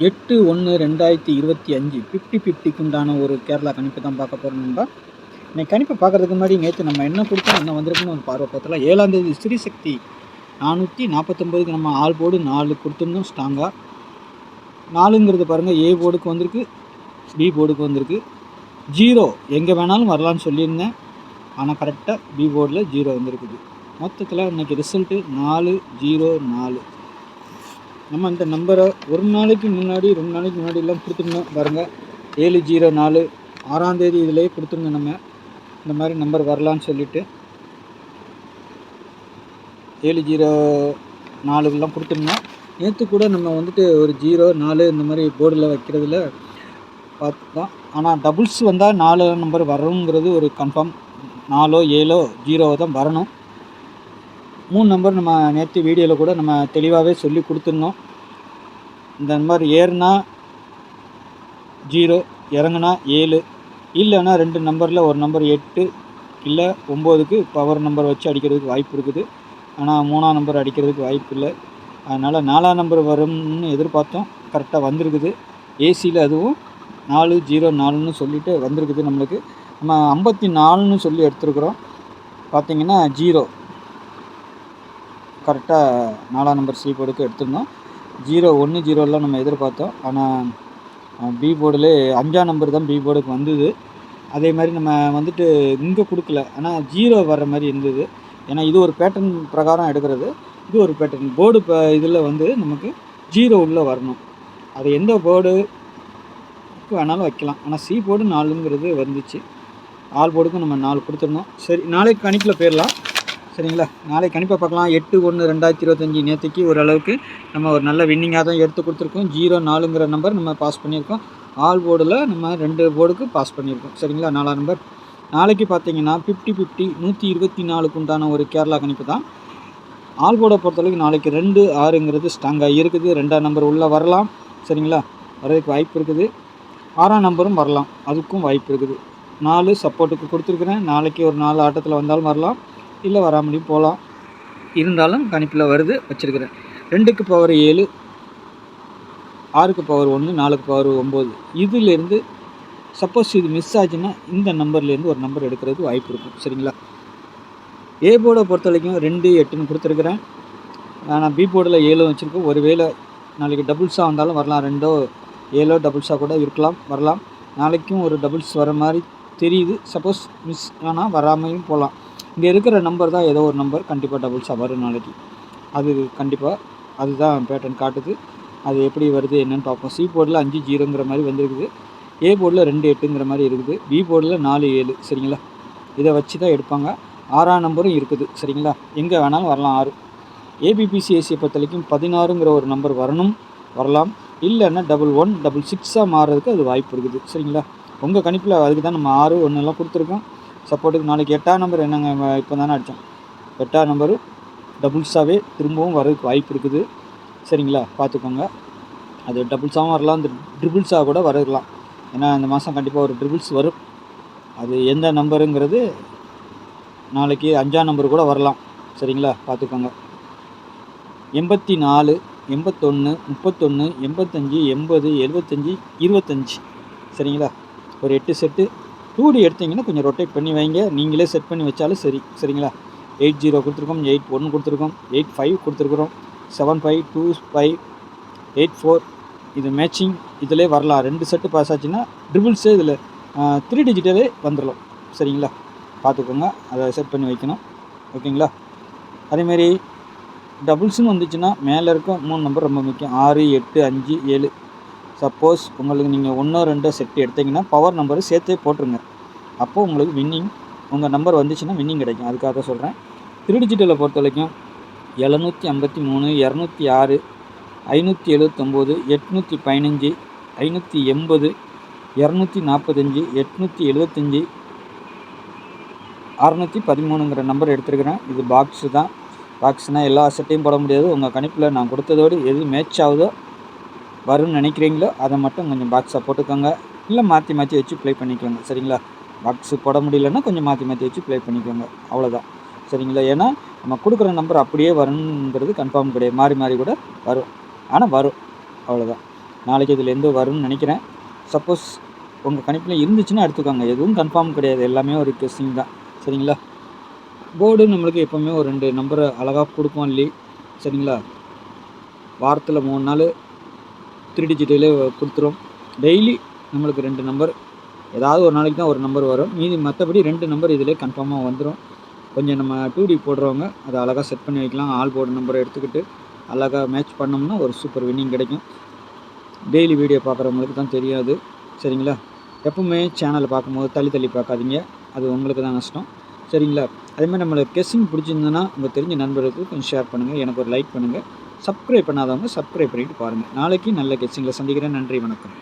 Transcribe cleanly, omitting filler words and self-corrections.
8/1/2025 50-50க்கு உண்டான ஒரு கேரளா கணிப்பு தான் பார்க்க போகிறோம் நண்பா. இன்னைக்கு கணிப்பை பார்க்குறதுக்கு முன்னாடி நேற்று நம்ம என்ன கொடுத்தோம், என்ன வந்திருக்குன்னு ஒரு பார்வை பார்த்தலாம். 7ஆம் தேதி ஸ்ரீசக்தி 449க்கு நம்ம ஆல் போர்டு 4 கொடுத்துருந்தோம் ஸ்ட்ராங்காக. 4ங்கிறது பாருங்கள், ஏ போர்டுக்கு வந்திருக்கு, பி போர்டுக்கு வந்திருக்கு. 0 எங்கே வேணாலும் வரலான்னு சொல்லியிருந்தேன், ஆனால் கரெக்டாக பி போர்டில் 0 வந்திருக்குது. மொத்தத்தில் இன்றைக்கி ரிசல்ட்டு 404. நம்ம இந்த நம்பரை ஒரு நாளைக்கு முன்னாடி 2 நாளைக்கு முன்னாடிலாம் கொடுத்துருந்தோம் பாருங்கள். 704 6ஆம் தேதி இதிலே கொடுத்துருந்தோம். நம்ம இந்த மாதிரி நம்பர் வரலான்னு சொல்லிவிட்டு 704லாம் கொடுத்துருந்தோம். நேற்று கூட நம்ம வந்துட்டு ஒரு 04 இந்த மாதிரி போர்டில் வைக்கிறதுல பார்த்துக்கலாம். ஆனால் டபுள்ஸ் வந்தால் 4 நம்பர் வரணுங்கிறது ஒரு கன்ஃபார்ம். 4 7 0 தான் வரணும். 3 நம்பர் நம்ம நேற்று வீடியோவில் கூட நம்ம தெளிவாகவே சொல்லி கொடுத்துருந்தோம். இந்த நம்பர் ஏறுனா 0, இறங்குனா 7, இல்லைன்னா 2 நம்பரில் ஒரு நம்பர் 8 இல்லை 9க்கு பவர் நம்பர் வச்சு அடிக்கிறதுக்கு வாய்ப்பு இருக்குது. ஆனால் 3ஆம் நம்பர் அடிக்கிறதுக்கு வாய்ப்பு இல்லை. அதனால் 4ஆம் நம்பர் வரும்னு எதிர்பார்த்தோம், கரெக்டாக வந்திருக்குது. ஏசியில் அதுவும் 404ன்னு சொல்லிட்டு வந்திருக்குது. நம்மளுக்கு நம்ம 54ன்னு சொல்லி எடுத்துருக்குறோம். பார்த்திங்கன்னா 0 கரெக்டாக 4ஆம் நம்பர் சி போர்டுக்கு எடுத்துருந்தோம். 0 1 0லாம் நம்ம எதிர்பார்த்தோம். ஆனால் பி போர்டில் 5ஆம் நம்பர் தான் பி போர்டுக்கு வந்தது. அதே மாதிரி நம்ம வந்துட்டு இங்கே கொடுக்கல, ஆனால் 0 வர்ற மாதிரி இருந்தது. ஏன்னா இது ஒரு பேட்டர்ன் பிரகாரம் எடுக்கிறது, இது ஒரு பேட்டர்ன் போர்டு. இப்போ இதில் வந்து நமக்கு 0 உள்ளே வரணும். அது எந்த போர்டுக்கு வேணாலும் வைக்கலாம். ஆனால் சி போர்டு 4ங்கிறது வந்துச்சு. ஆல் போர்டுக்கும் நம்ம 4 கொடுத்துருந்தோம். சரி, நாளைக்கு கணிப்பில் போயிடலாம். சரிங்களா, நாளைக்கு கணிப்பை பார்க்கலாம். 8/1/2025 நேற்றுக்கு ஓரளவுக்கு நம்ம ஒரு நல்ல வின்னிங்காக தான் எடுத்து கொடுத்துருக்கோம். 04ங்கிற நம்பர் நம்ம பாஸ் பண்ணியிருக்கோம். ஆல் போர்டில் நம்ம 2 போர்டுக்கு பாஸ் பண்ணியிருக்கோம். சரிங்களா, 4ஆம் நம்பர். நாளைக்கு பார்த்தீங்கன்னா 50-50 124க்கு உண்டான ஒரு கேரளா கணிப்பு தான். ஆல் போர்டை பொறுத்தளவுக்கு நாளைக்கு 2 6ங்கிறது ஸ்ட்ராங்காக இருக்குது. 2ஆம் நம்பர் உள்ளே வரலாம். சரிங்களா, வரதுக்கு வாய்ப்பு இருக்குது. 6ஆம் நம்பரும் வரலாம், அதுக்கும் வாய்ப்பு இருக்குது. 4 சப்போர்ட்டுக்கு கொடுத்துருக்குறேன். நாளைக்கு ஒரு 4 ஆட்டத்தில் வந்தாலும் வரலாம், இல்லை வராமலையும் போகலாம். இருந்தாலும் கணிப்பில் வருது, வச்சுருக்கிறேன். 2க்கு பவர் 7, 6க்கு பவர் 1, 4க்கு பவர் 9. இதிலேருந்து சப்போஸ் இது மிஸ் ஆச்சுன்னா இந்த நம்பர்லேருந்து ஒரு நம்பர் எடுக்கிறதுக்கு வாய்ப்பு இருக்கும். சரிங்களா, ஏ போர்டை பொறுத்த வரைக்கும் 2 8ன்னு கொடுத்துருக்குறேன். ஆனால் பி போர்டில் 7 வச்சுருக்கோம். ஒரு வேளை நாளைக்கு டபுள்ஸாக வந்தாலும் வரலாம். 2 7 டபுள்ஸாக கூட இருக்கலாம், வரலாம். நாளைக்கும் ஒரு டபுள்ஸ் வர மாதிரி தெரியுது. சப்போஸ் மிஸ் ஆனால் வராமையும் போகலாம். இங்கே இருக்கிற நம்பர் தான் ஏதோ ஒரு நம்பர் கண்டிப்பாக டபுள்ஸாக வரும் நாளைக்கு. அது கண்டிப்பாக அதுதான் பேட்டர்ன் காட்டுது. அது எப்படி வருது என்னென்னு பார்ப்போம். சி போர்டில் 5 0ங்கிற மாதிரி வந்துருக்குது. ஏ போர்டில் 2 8ங்கிற மாதிரி இருக்குது. பி போர்டில் 4 7. சரிங்களா, இதை வச்சு தான் எடுப்பாங்க. 6ஆம் நம்பரும் இருக்குது. சரிங்களா, எங்கே வேணாலும் வரலாம் 6. ஏபிபிசிஎஸ்சியை பொறுத்த வரைக்கும் 16ங்கிற ஒரு நம்பர் வரலாம். இல்லைன்னா 11 66 மாறுறதுக்கு அது வாய்ப்பு இருக்குது. சரிங்களா, உங்கள் கணிப்பில் அதுக்கு தான் நம்ம 6 1 கொடுத்துருக்கோம். சப்போர்ட்டுக்கு நாளைக்கு 8ஆம் நம்பர் என்னங்க இப்போ தானே அடித்தோம். 8ஆம் நம்பரு டபுள்ஸாகவே திரும்பவும் வரதுக்கு வாய்ப்பு இருக்குது. சரிங்களா, பார்த்துக்கோங்க. அது டபுள்ஸாகவும் வரலாம், இந்த ட்ரிபிள்ஸாக கூட வரலாம். ஏன்னா இந்த மாதம் கண்டிப்பாக ஒரு ட்ரிபிள்ஸ் வரும். அது எந்த நம்பருங்கிறது நாளைக்கு 5ஆம் நம்பர் கூட வரலாம். சரிங்களா, பார்த்துக்கோங்க. 84 81 31 85 80 75 25. சரிங்களா, ஒரு 8 செட்டு 2D எடுத்திங்கன்னா கொஞ்சம் ரொட்டேட் பண்ணி வைங்க. நீங்களே செட் பண்ணி வச்சாலும் சரி. சரிங்களா, 80 கொடுத்துருக்கோம், 81 கொடுத்துருக்கோம், 85 கொடுத்துருக்குறோம், 75 25 84. இது மேட்சிங் இதிலே வரலாம். 2 செட்டு பாஸ் ஆச்சுன்னா ட்ரிபிள்ஸே இதில் 3 டிஜிட்டலே வந்துடலாம். சரிங்களா, பார்த்துக்கோங்க. அதை செட் பண்ணி வைக்கணும். ஓகேங்களா, அதேமாரி டபுள்ஸ்னு வந்துச்சுன்னா மேலே இருக்க 3 நம்பர் ரொம்ப முக்கியம். 6 8 5 7. சப்போஸ் உங்களுக்கு நீங்கள் 1 2 செட்டு எடுத்திங்கன்னா பவர் நம்பரு சேர்த்தே போட்டுருங்க. அப்போது உங்களுக்கு வின்னிங், உங்கள் நம்பர் வந்துச்சுன்னா வின்னிங் கிடைக்கும். அதுக்காக தான் சொல்கிறேன். 3 டிஜிட்டலை பொறுத்த வரைக்கும் 753 206 579 815 580 245 875 613ங்கிற நம்பர் எடுத்துருக்கிறேன். இது பாக்ஸு தான். பாக்ஸ்னால் எல்லா செட்டையும் போட முடியாது. உங்கள் கணிப்பில் நான் கொடுத்ததோடு எது மேட்ச் ஆகுதோ வரும்னு நினைக்கிறீங்களோ அதை மட்டும் கொஞ்சம் பாக்ஸாக போட்டுக்கோங்க. இல்லை மாற்றி மாற்றி வச்சு ப்ளே பண்ணிக்கோங்க. சரிங்களா, பாக்ஸு போட முடியலன்னா கொஞ்சம் மாற்றி மாற்றி வச்சு ப்ளே பண்ணிக்கோங்க. அவ்வளோதான். சரிங்களா, ஏன்னா நம்ம கொடுக்குற நம்பர் அப்படியே வருங்கிறது கன்ஃபார்ம் கிடையாது. மாறி மாறி கூட வரும், ஆனால் வரும். அவ்வளோதான். நாளைக்கு இதுலேருந்து வரும்னு நினைக்கிறேன். சப்போஸ் உங்கள் கணிப்பில் இருந்துச்சுன்னா எடுத்துக்கோங்க. எதுவும் கன்ஃபார்ம் கிடையாது, எல்லாமே ஒரு கெஸ்ஸிங் தான். சரிங்களா? போர்டு நம்மளுக்கு எப்போவுமே ஒரு 2 நம்பரை அழகாக கொடுக்கும் இல்லி. சரிங்களா? வாரத்தில் 3 நாள் 3 டிஜிட்டிலே கொடுத்துரும். டெய்லி நம்மளுக்கு 2 நம்பர், ஏதாவது ஒரு நாளைக்கு தான் ஒரு நம்பர் வரும். மீதி மற்றபடி 2 நம்பர் இதிலே கன்ஃபார்மாக வந்துடும். கொஞ்சம் நம்ம 2D போடுறவங்க அதை அழகாக செட் பண்ணி வைக்கலாம். ஆல் போர்டு நம்பரை எடுத்துக்கிட்டு அழகாக மேட்ச் பண்ணோம்னா ஒரு சூப்பர் வின்னிங் கிடைக்கும். டெய்லி வீடியோ பார்க்குறவங்களுக்கு தான் தெரியாது. சரிங்களா? எப்பவுமே சேனலை பார்க்கும்போது தள்ளி பார்க்காதீங்க, அது உங்களுக்கு தான் நஷ்டம். சரிங்களா? அதேமாதிரி நம்மளுக்கு கெஸ்ஸிங் பிடிச்சிருந்ததுன்னா உங்கள் தெரிஞ்ச நண்பர்களுக்கு கொஞ்சம் ஷேர் பண்ணுங்கள், எனக்கு ஒரு லைக் பண்ணுங்கள். சப்ஸ்கிரைப் பண்ணாதவங்க சப்ஸ்கிரைப் பண்ணிவிட்டு பாருங்கள். நாளைக்கு நல்ல கெஸ்ஸிங்கில் சந்திக்கிறேன். நன்றி, வணக்கம்.